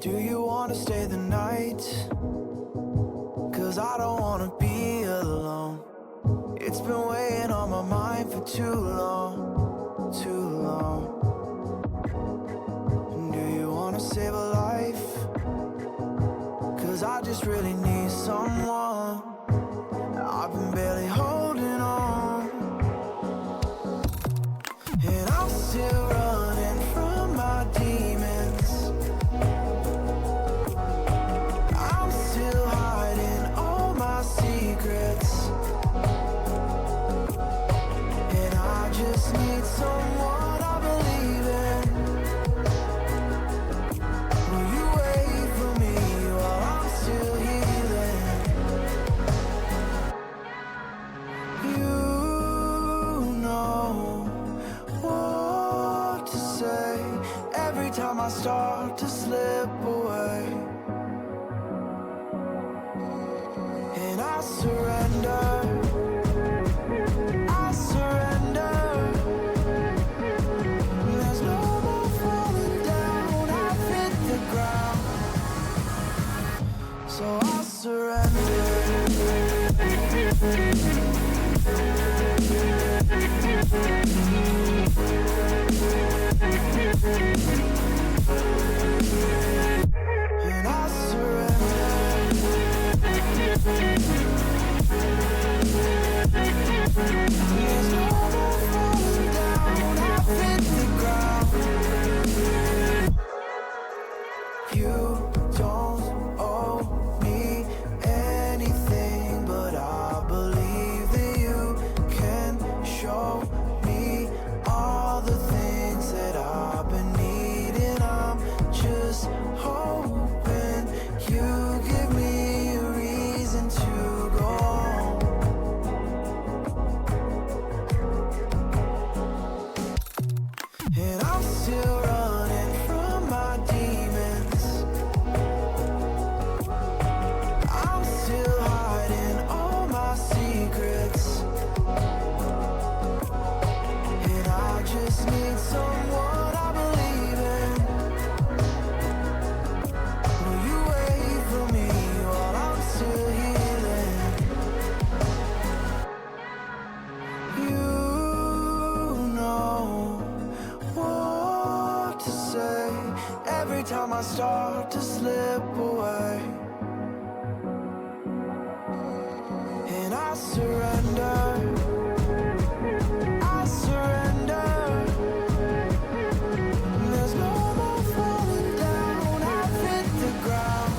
Do you wanna stay the night? 'Cause I don't wanna be alone. It's been weighing on my mind for too long, too long. Do you wanna save a life? 'Cause I just really need someone. I've been barely holding on, and I'm still running from my demons. I'm still hiding all my secrets, and I just need someone I believe in. Will you wait for me while I'm still healing? You know what to say every time I start to slip away, and I surrender. I surrender. There's no more falling down. I've hit the ground, so I surrender. And I surrender. There's no more falling down. I've hit the ground. You don't owe me anything, but I believe that you can show me all the things that I've been needing. I'm just hoping you give me a reason to go on. And I'm still running from my demons. I'm still hiding all my secrets, and I just need someone I believe in. Will you wait for me while I'm still healing? You know what to say every time I start to slip away, and I surrender. I surrender. There's no more falling down. I've hit the ground,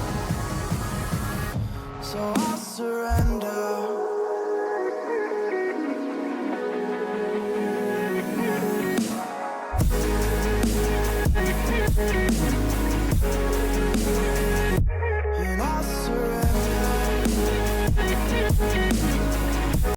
so I surrender.